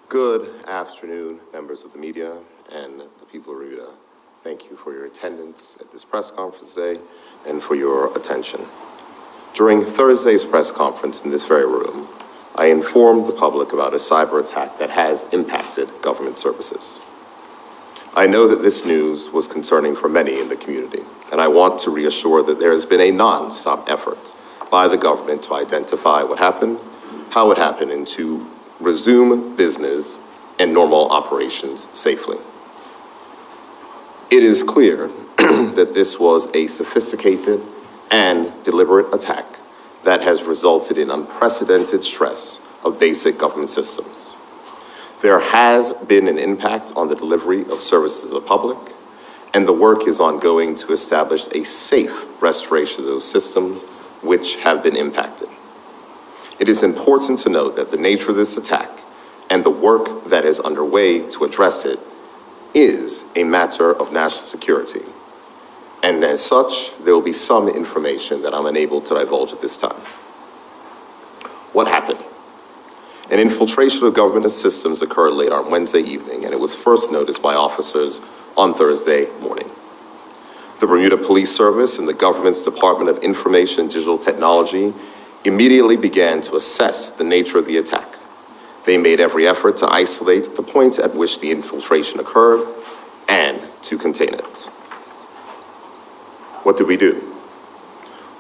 Good afternoon, members of the media and the people of Bermuda. Thank you for your attendance at this press conference today and for your attention. During Thursday's press conference in this very room, I informed the public about a cyber attack that has impacted government services. I know that this news was concerning for many in the community, and I want to reassure that there has been a non-stop effort by the government to identify what happened, how it happened, and to resume business and normal operations safely. It is clear that this was a sophisticated and deliberate attack that has resulted in unprecedented stress of basic government systems. There has been an impact on the delivery of services to the public, and the work is ongoing to establish a safe restoration of those systems which have been impacted. It is important to note that the nature of this attack and the work that is underway to address it is a matter of national security. And as such, there will be some information that I'm unable to divulge at this time. What happened? An infiltration of government systems occurred late on Wednesday evening, and it was first noticed by officers on Thursday morning. The Bermuda Police Service and the government's Department of Information and Digital Technology immediately began to assess the nature of the attack. They made every effort to isolate the point at which the infiltration occurred and to contain it. What did we do?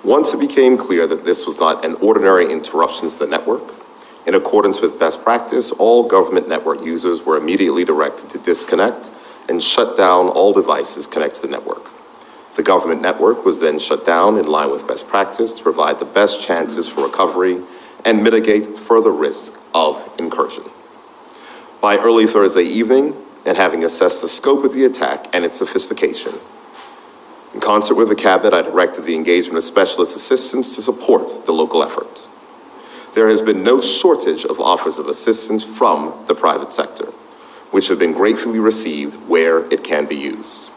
Once it became clear that this was not an ordinary interruption to the network, in accordance with best practice, all government network users were immediately directed to disconnect and shut down all devices connected to the network. The government network was then shut down in line with best practice to provide the best chances for recovery and mitigate further risk of incursion. By early Thursday evening, and having assessed the scope of the attack and its sophistication, in concert with the cabinet, I directed the engagement of specialist assistance to support the local efforts. There has been no shortage of offers of assistance from the private sector, which have been gratefully received where it can be used.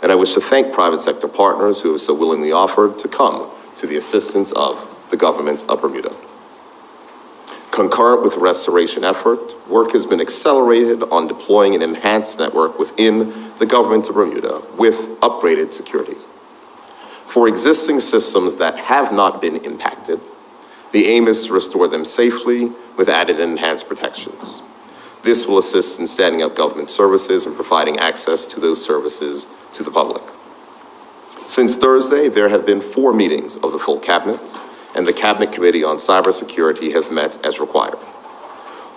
And I wish to thank private sector partners who have so willingly offered to come to the assistance of the government of Bermuda. Concurrent with the restoration effort, work has been accelerated on deploying an enhanced network within the government of Bermuda with upgraded security. For existing systems that have not been impacted, the aim is to restore them safely with added and enhanced protections. This will assist in standing up government services and providing access to those services to the public. Since Thursday, there have been 4 meetings of the full cabinet, and the Cabinet Committee on Cybersecurity has met as required.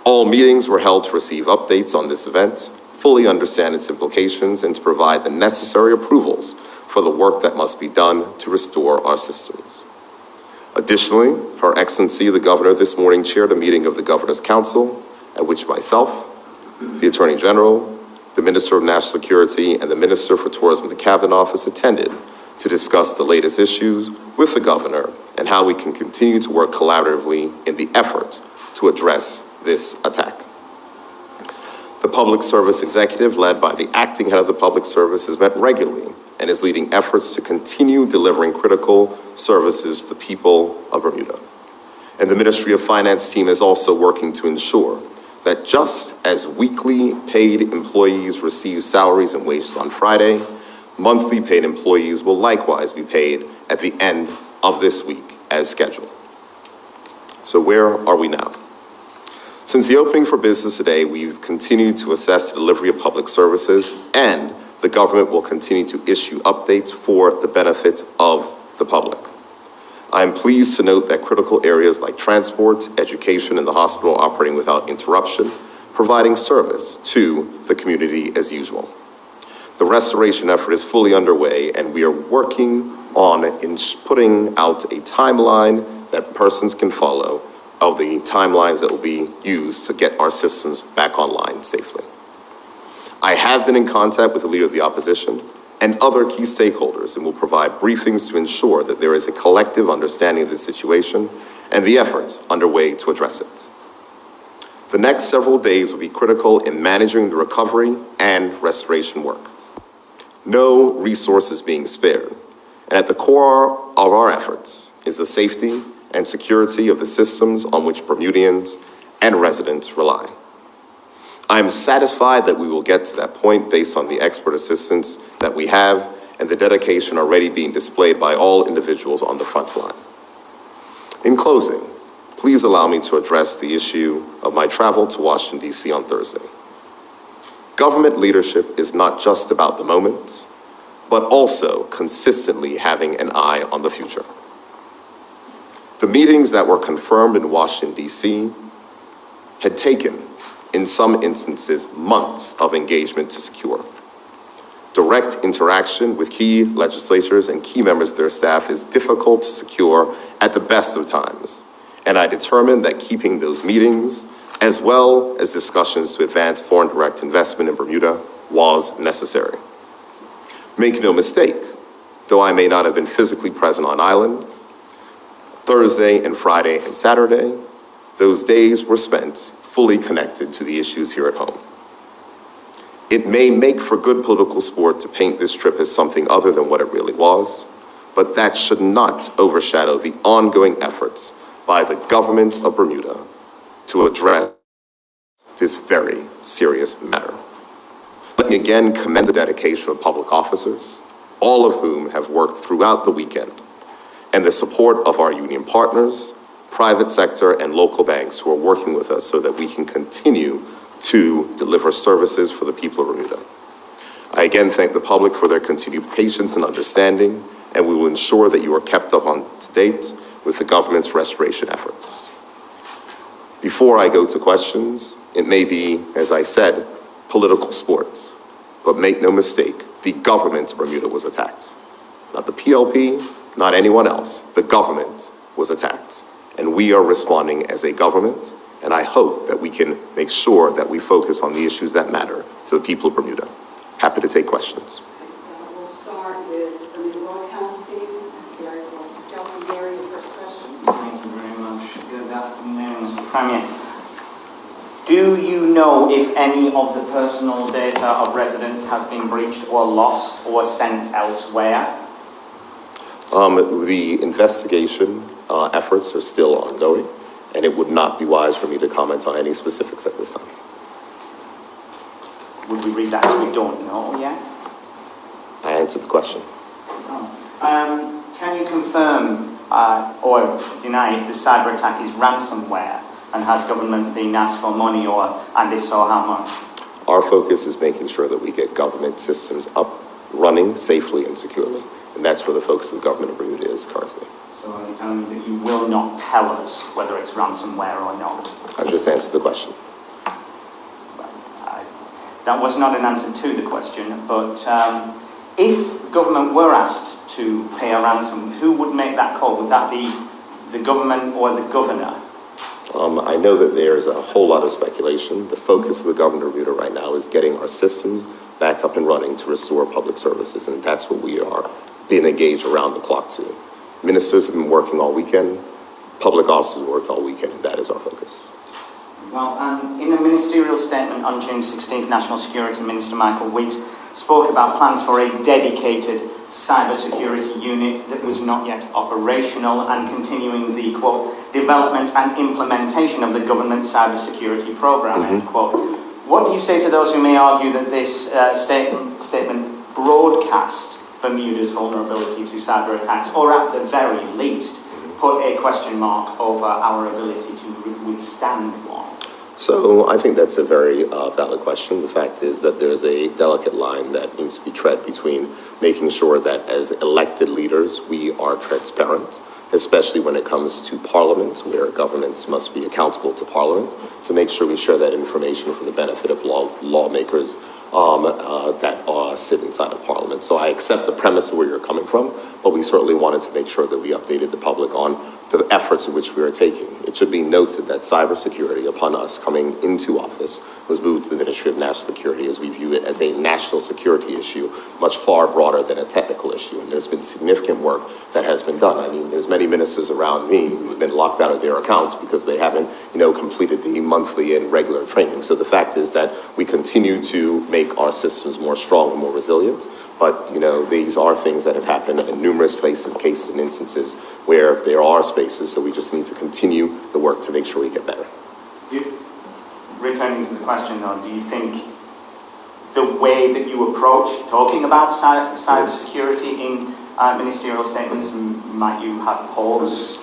All meetings were held to receive updates on this event, fully understand its implications, and to provide the necessary approvals for the work that must be done to restore our systems. Additionally, Her Excellency, the Governor, this morning chaired a meeting of the Governor's Council, at which myself, the Attorney General, the Minister of National Security, and the Minister for Tourism of the Cabinet Office attended to discuss the latest issues with the Governor and how we can continue to work collaboratively in the effort to address this attack. The Public Service Executive, led by the Acting Head of the Public Service, has met regularly and is leading efforts to continue delivering critical services to the people of Bermuda. And the Ministry of Finance team is also working to ensure that just as weekly paid employees receive salaries and wages on Friday, monthly paid employees will likewise be paid at the end of this week as scheduled. So where are we now? Since the opening for business today, we've continued to assess the delivery of public services, and the government will continue to issue updates for the benefit of the public. I am pleased to note that critical areas like transport, education, and the hospital are operating without interruption, providing service to the community as usual. The restoration effort is fully underway, and we are working on putting out a timeline that persons can follow of the timelines that will be used to get our systems back online safely. I have been in contact with the Leader of the Opposition and other key stakeholders, and will provide briefings to ensure that there is a collective understanding of the situation and the efforts underway to address it. The next several days will be critical in managing the recovery and restoration work. No resources being spared, and at the core of our efforts is the safety and security of the systems on which Bermudians and residents rely. I am satisfied that we will get to that point based on the expert assistance that we have and the dedication already being displayed by all individuals on the front line. In closing, please allow me to address the issue of my travel to Washington, D.C. on Thursday. Government leadership is not just about the moment, but also consistently having an eye on the future. The meetings that were confirmed in Washington, D.C. had taken, in some instances, months of engagement to secure. Direct interaction with key legislators and key members of their staff is difficult to secure at the best of times, and I determined that keeping those meetings, as well as discussions to advance foreign direct investment in Bermuda, was necessary. Make no mistake, though I may not have been physically present on island, Thursday and Friday and Saturday, those days were spent fully connected to the issues here at home. It may make for good political sport to paint this trip as something other than what it really was, but that should not overshadow the ongoing efforts by the government of Bermuda to address this very serious matter. Let me again commend the dedication of public officers, all of whom have worked throughout the weekend, and the support of our union partners, private sector, and local banks who are working with us so that we can continue to deliver services for the people of Bermuda. I again thank the public for their continued patience and understanding, and we will ensure that you are kept up to date with the government's restoration efforts. Before I go to questions, it may be, as I said, political sports, but make no mistake, the government of Bermuda was attacked. Not the PLP, not anyone else. The government was attacked, and we are responding as a government. And I hope that we can make sure that we focus on the issues that matter to the people of Bermuda. Happy to take questions. We'll start with the broadcasting. Gary Skelton. Gary, the first question. Thank you very much. Good afternoon, Mr. Premier. Do you know if any of the personal data of residents has been breached or lost or sent elsewhere? The investigation efforts are still ongoing, and it would not be wise for me to comment on any specifics at this time. Would we read that as we don't know yet? I answered the question. Can you confirm or deny if the cyber attack is ransomware, and has government been asked for money, and if so, how much? Our focus is making sure that we get government systems up, running safely and securely, and that's where the focus of the government of Bermuda is currently. So are you telling me that you will not tell us whether it's ransomware or not? I just answered the question. That was not an answer to the question, but if government were asked to pay a ransom, who would make that call? Would that be the government or the governor? I know that there's a whole lot of speculation. The focus of the government of Bermuda right now is getting our systems back up and running to restore public services, and that's what we are being engaged around the clock to. Ministers have been working all weekend, public officers worked all weekend, and that is our focus. Well, in a ministerial statement on June 16th, National Security Minister Michael Weeks spoke about plans for a dedicated cybersecurity unit that was not yet operational and continuing the, quote, development and implementation of the government's cybersecurity program, end quote. What do you say to those who may argue that this statement broadcast Bermuda's vulnerability to cyber attacks, or at the very least, put a question mark over our ability to withstand one? So I think that's a very valid question. The fact is that there's a delicate line that needs to be tread between making sure that as elected leaders we are transparent, especially when it comes to Parliament, where governments must be accountable to Parliament, to make sure we share that information for the benefit of lawmakers that sit inside of Parliament. So I accept the premise of where you're coming from, but we certainly wanted to make sure that we updated the public on the efforts in which we are taking. It should be noted that cybersecurity, upon us coming into office, was moved to the Ministry of National Security, as we view it as a national security issue, much far broader than a technical issue. And there's been significant work that has been done. I mean, there's many ministers around me who've been locked out of their accounts because they haven't, completed the monthly and regular training. So the fact is that we continue to make our systems more strong and more resilient. But, these are things that have happened in numerous places, cases and instances where there are spaces. So we just need to continue the work to make sure we get better. returning to the question though, do you think the way that you approach talking about cyber security in ministerial statements, might you have pause?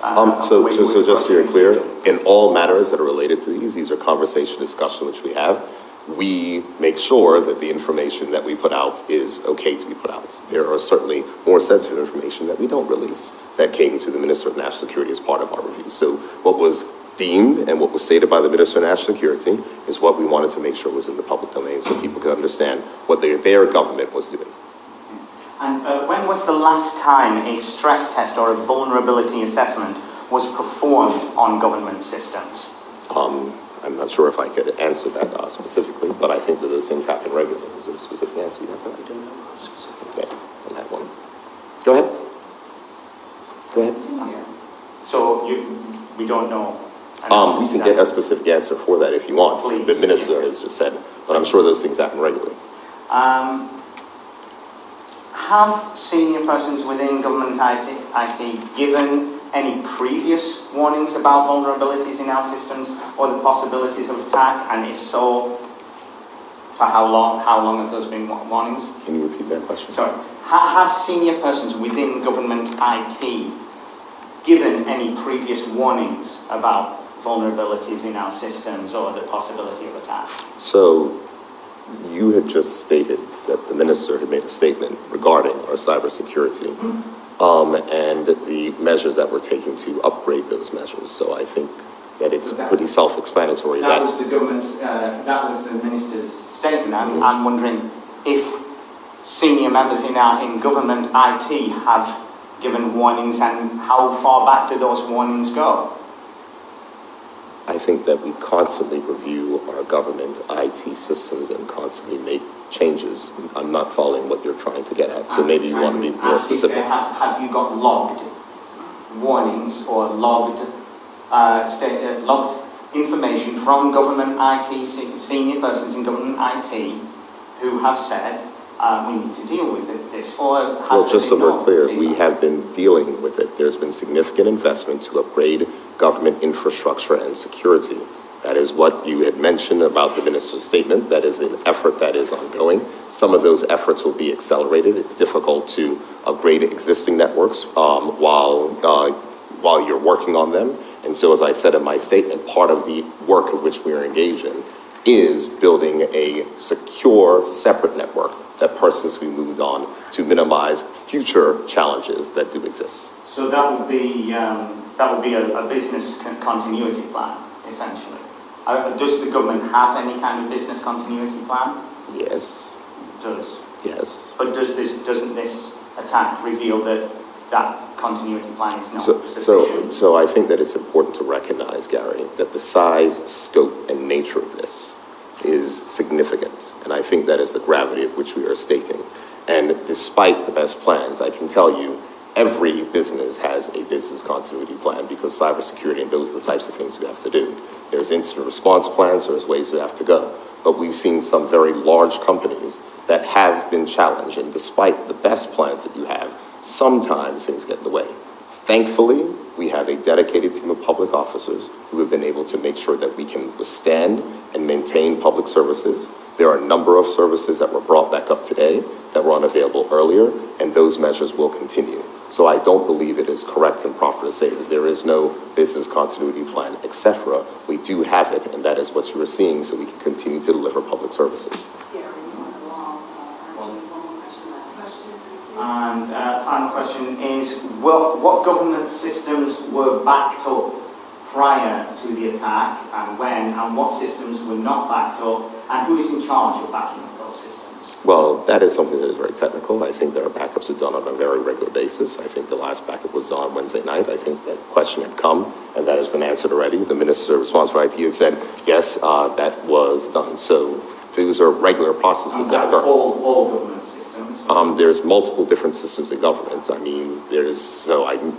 So just so you're clear, in all matters that are related to these are conversation discussion which we have. We make sure that the information that we put out is okay to be put out. There are certainly more sensitive information that we don't release that came to the Minister of National Security as part of our review. So what was deemed and what was stated by the Minister of National Security is what we wanted to make sure was in the public domain so people could understand what their government was doing. And when was the last time a stress test or a vulnerability assessment was performed on government systems? I'm not sure if I could answer that specifically, but I think that those things happen regularly. Is there a specific answer you have for that? I don't know. Okay, on that one. Go ahead. Go ahead. So we don't know. We can get a specific answer for that if you want. Please. The minister has just said, but I'm sure those things happen regularly. Have senior persons within government IT given any previous warnings about vulnerabilities in our systems or the possibilities of attack? And if so, for how long? How long have those been warnings? Can you repeat that question? Sorry. Have senior persons within government IT given any previous warnings about vulnerabilities in our systems or the possibility of attack? So you had just stated that the minister had made a statement regarding our cybersecurity and the measures that we're taking to upgrade those measures. So I think that it's pretty self-explanatory. That was the government's, that was the minister's statement. I'm wondering if senior members in government IT have given warnings and how far back do those warnings go? I think that we constantly review our government IT systems and constantly make changes. I'm not following what you're trying to get at, so maybe you want to be more specific. Have you got logged warnings or logged information from government IT, senior persons in government IT who have said, we need to deal with this, or has well, just so we're clear, we have been dealing with it. There's been significant investment to upgrade government infrastructure and security. That is what you had mentioned about the minister's statement. That is an effort that is ongoing. Some of those efforts will be accelerated. It's difficult to upgrade existing networks while you're working on them. And so, as I said in my statement, part of the work of which we are engaged in is building a secure, separate network that persons we moved on to minimize future challenges that do exist. So that would be a business continuity plan, essentially. Does the government have any kind of business continuity plan? Yes. It does. Yes. But doesn't this attack reveal that continuity plan is not sufficient? So I think that it's important to recognize, Gary, that the size, scope, and nature of this is significant. And I think that is the gravity of which we are stating. And despite the best plans, I can tell you every business has a business continuity plan because cybersecurity and those are the types of things we have to do. There's incident response plans, there's ways we have to go. But we've seen some very large companies that have been challenged, and despite the best plans that you have, sometimes things get in the way. Thankfully, we have a dedicated team of public officers who have been able to make sure that we can withstand and maintain public services. There are a number of services that were brought back up today that were unavailable earlier, and those measures will continue. So I don't believe it is correct and proper to say that there is no business continuity plan, etc. We do have it, and that is what you are seeing, so we can continue to deliver public services. And final question is, what government systems were backed up prior to the attack, and when, and what systems were not backed up, and who is in charge of backing up those systems? Well, that is something that is very technical. I think that our backups are done on a very regular basis. I think the last backup was done on Wednesday night. I think that question had come, and that has been answered already. The Minister responsible for IT has said, yes, that was done. So those are regular processes that occur. All government systems? There's multiple different systems in government. I mean,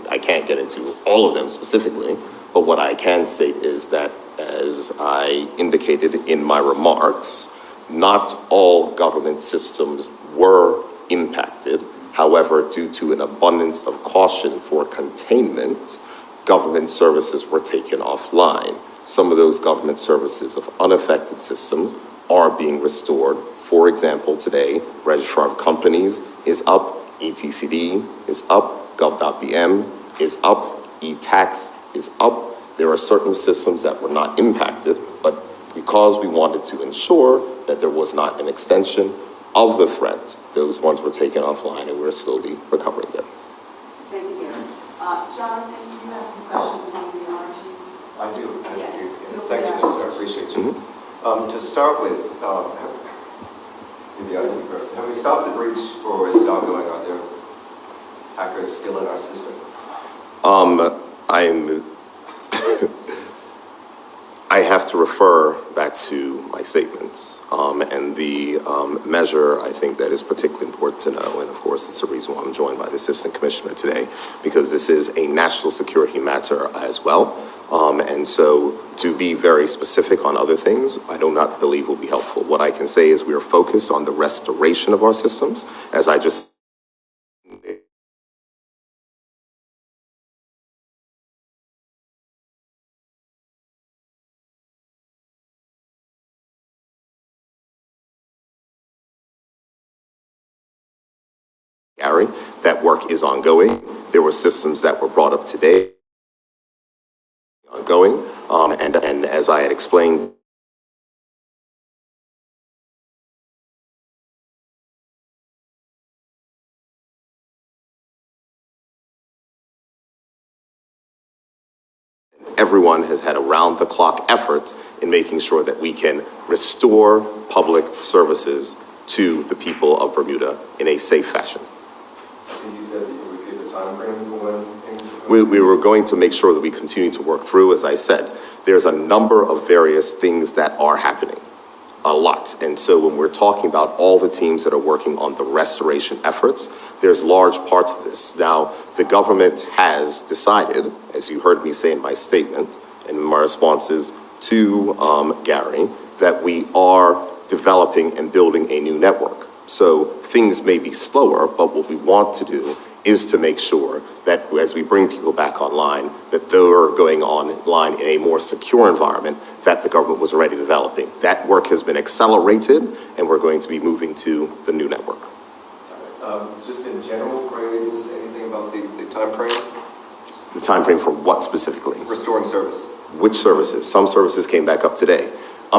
I can't get into all of them specifically, but what I can state is that, as I indicated in my remarks, not all government systems were impacted. However, due to an abundance of caution for containment, government services were taken offline. some of those government services of unaffected systems are being restored. For example, today, Registrar of Companies is up, ETCD is up, gov.bm is up, e-tax is up. There are certain systems that were not impacted, but because we wanted to ensure that there was not an extension of the threat, those ones were taken offline and we're slowly recovering them. Thank you, Gary. Jonathan, do you have some questions from the RG? I do. Yes. Thanks, Minister. I appreciate you. To start with, maybe I was the person. Have we stopped the breach, or is it ongoing? Are there hackers still in our system? I have to refer back to my statements, and the measure I think that is particularly important to know, and of course it's the reason why I'm joined by the Assistant Commissioner today, because this is a national security matter as well, and so to be very specific on other things, I do not believe will be helpful. What I can say is we are focused on the restoration of our systems, as I just Gary, that work is ongoing. There were systems that were brought up today, ongoing, and as I had explained, everyone has had a round-the-clock effort in making sure that we can restore public services to the people of Bermuda in a safe fashion. I think you said that you would give a time frame for when things We were going to make sure that we continue to work through. As I said, there's a number of various things that are happening, a lot. And so when we're talking about all the teams that are working on the restoration efforts, there's large parts of this. Now, the government has decided, as you heard me say in my statement and in my responses to Gary, that we are developing and building a new network. So things may be slower, but what we want to do is to make sure that as we bring people back online, that they're going online in a more secure environment that the government was already developing. That work has been accelerated, and we're going to be moving to the new network. Just in general, Gray, was anything about the time frame? The time frame for what specifically? Restoring service. Which services? Some services came back up today.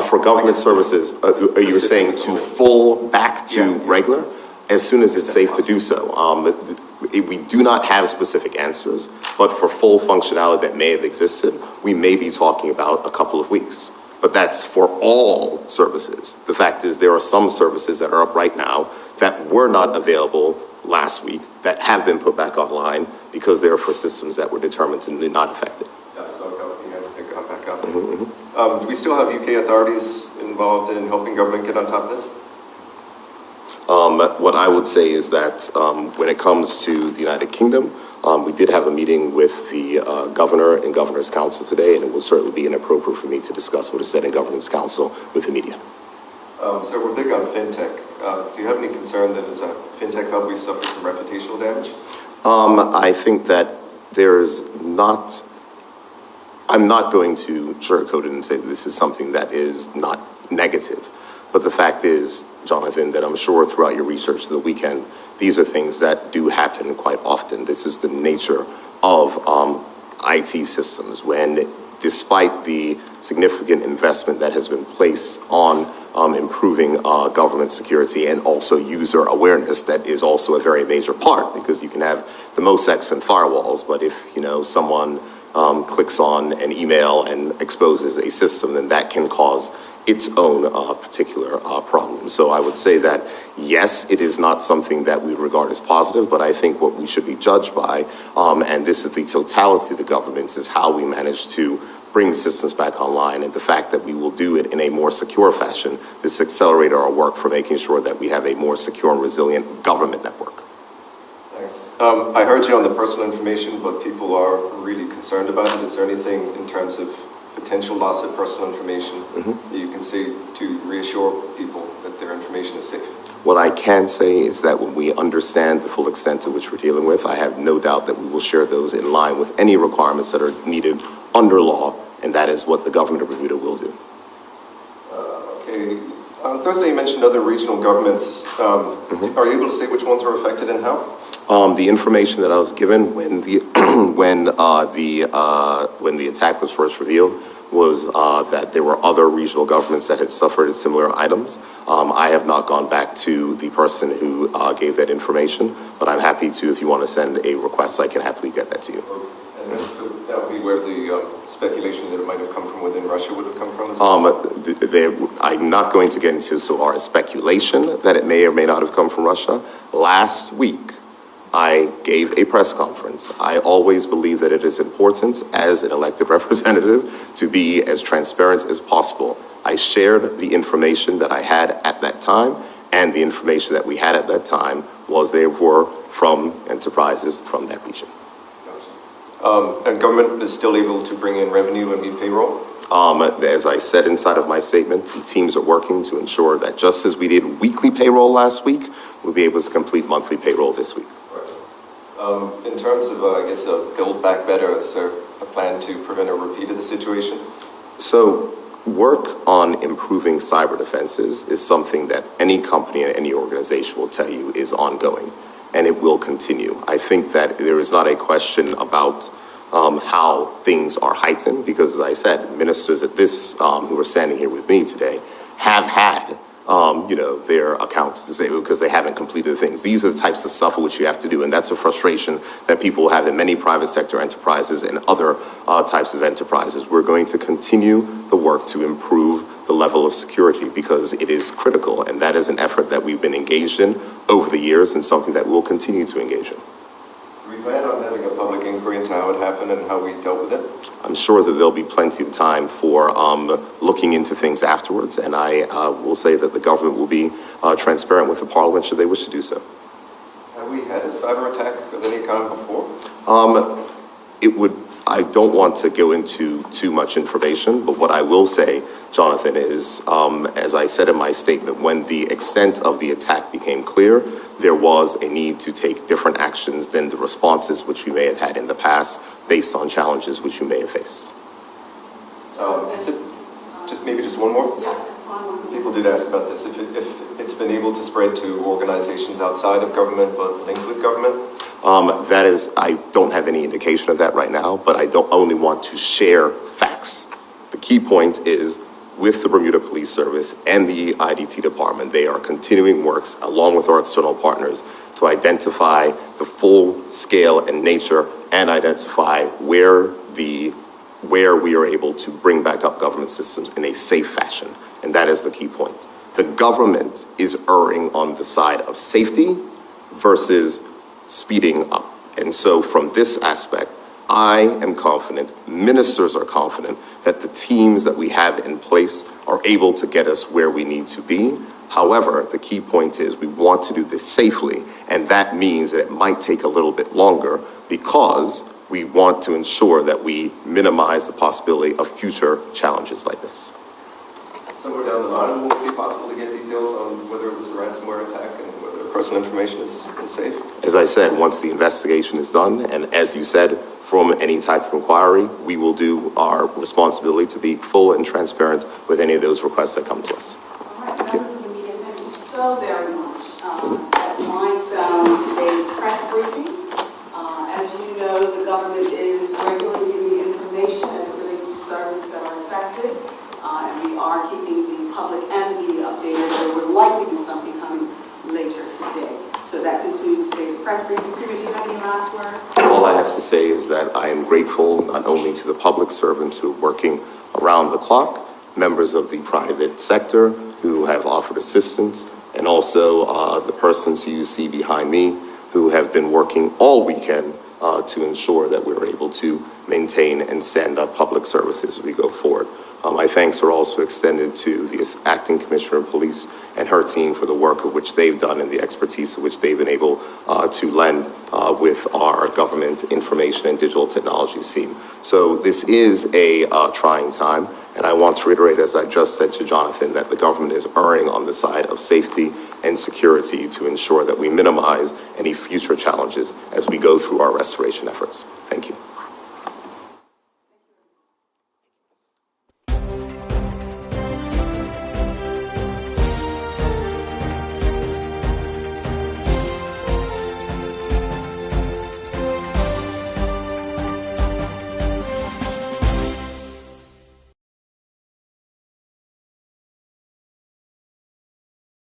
For government services, are you saying to full back to regular? As soon as it's safe to do so. We do not have specific answers, but for full functionality that may have existed, we may be talking about a couple of weeks. But that's for all services. The fact is there are some services that are up right now that were not available last week that have been put back online because they're for systems that were determined to be not affected. Yeah, so everything got back up. Do we still have UK authorities involved in helping government get on top of this? What I would say is that when it comes to the United Kingdom, we did have a meeting with the governor and governor's council today, and it will certainly be inappropriate for me to discuss what is said in governor's council with the media. So we're big on fintech. Do you have any concern that as a fintech hub we suffered some reputational damage? I think that there's not, I'm not going to sugarcoat it and say that this is something that is not negative. But the fact is, Jonathan, that I'm sure throughout your research of the weekend, these are things that do happen quite often. This is the nature of IT systems when, despite the significant investment that has been placed on improving government security and also user awareness, that is also a very major part, because you can have the most excellent firewalls, but if someone clicks on an email and exposes a system, then that can cause its own particular problem. So I would say that, yes, it is not something that we regard as positive, but I think what we should be judged by, and this is the totality of the governments, is how we manage to bring systems back online, and the fact that we will do it in a more secure fashion. This accelerated our work for making sure that we have a more secure and resilient government network. Thanks. I heard you on the personal information, but people are really concerned about it. Is there anything in terms of potential loss of personal information that you can say to reassure people that their information is safe? What I can say is that when we understand the full extent to which we're dealing with, I have no doubt that we will share those in line with any requirements that are needed under law and that is what the government of Bermuda will do. Okay. On Thursday, you mentioned other regional governments. Are you able to say which ones were affected and how? The information that I was given when the when the attack was first revealed was that there were other regional governments that had suffered similar items. I have not gone back to the person who gave that information, but I'm happy to, if you want to send a request, I can happily get that to you. And so that would be where the speculation that it might have come from within Russia would have come from as well? I'm not going to get into so far as speculation that it may or may not have come from Russia. Last week, I gave a press conference. I always believe that it is important as an elected representative to be as transparent as possible. I shared the information that I had at that time, and the information that we had at that time was they were from enterprises from that region. And government is still able to bring in revenue and meet payroll? As I said inside of my statement, the teams are working to ensure that just as we did weekly payroll last week, we'll be able to complete monthly payroll this week. In terms of, I guess, Build Back Better, is there a plan to prevent a repeat of the situation? So work on improving cyber defenses is something that any company and any organization will tell you is ongoing, and it will continue. I think that there is not a question about how things are heightened, because as I said, ministers at this who are standing here with me today have had their accounts disabled because they haven't completed things. These are the types of stuff which you have to do, and that's a frustration that people have in many private sector enterprises and other types of enterprises. We're going to continue the work to improve the level of security because it is critical, and that is an effort that we've been engaged in over the years and something that we'll continue to engage in. Do we plan on having a public inquiry into how it happened and how we dealt with it? I'm sure that there'll be plenty of time for looking into things afterwards, and I will say that the government will be transparent with the Parliament should they wish to do so. Have we had a cyber attack of any kind before? I don't want to go into too much information, but what I will say, Jonathan, is, as I said in my statement, when the extent of the attack became clear, there was a need to take different actions than the responses which we may have had in the past based on challenges which we may have faced. Maybe just one more? Yeah, that's fine. People did ask about this. If it's been able to spread to organizations outside of government but linked with government? I don't have any indication of that right now, but I don't only want to share facts. The key point is with the Bermuda Police Service and the IDT department, they are continuing works along with our external partners to identify the full scale and nature and identify where we are able to bring back up government systems in a safe fashion. And that is the key point. The government is erring on the side of safety versus speeding up. And so from this aspect, I am confident, ministers are confident, that the teams that we have in place are able to get us where we need to be. However, the key point is we want to do this safely, and that means that it might take a little bit longer because we want to ensure that we minimize the possibility of future challenges like this. Somewhere down the line, will it be possible to get details on whether it was a ransomware attack and whether personal information is safe? As I said, once the investigation is done, and as you said, from any type of inquiry, we will do our responsibility to be full and transparent with any of those requests that come to us. All right, members of the media, thank you so very much. That winds down today's press briefing. As you know, the government is regularly giving information as it relates to services that are affected, and we are keeping the public and the media updated. There will likely be something coming later today. So that concludes today's press briefing. Premier, do you have any last word? All I have to say is that I am grateful not only to the public servants who are working around the clock, members of the private sector who have offered assistance, and also the persons who you see behind me who have been working all weekend to ensure that we're able to maintain and stand up public services as we go forward. My thanks are also extended to the Acting Commissioner of Police and her team for the work of which they've done and the expertise of which they've been able to lend with our government information and digital technologies team. So this is a trying time, and I want to reiterate, as I just said to Jonathan, that the government is erring on the side of safety and security to ensure that we minimize any future challenges as we go through our restoration efforts. Thank you.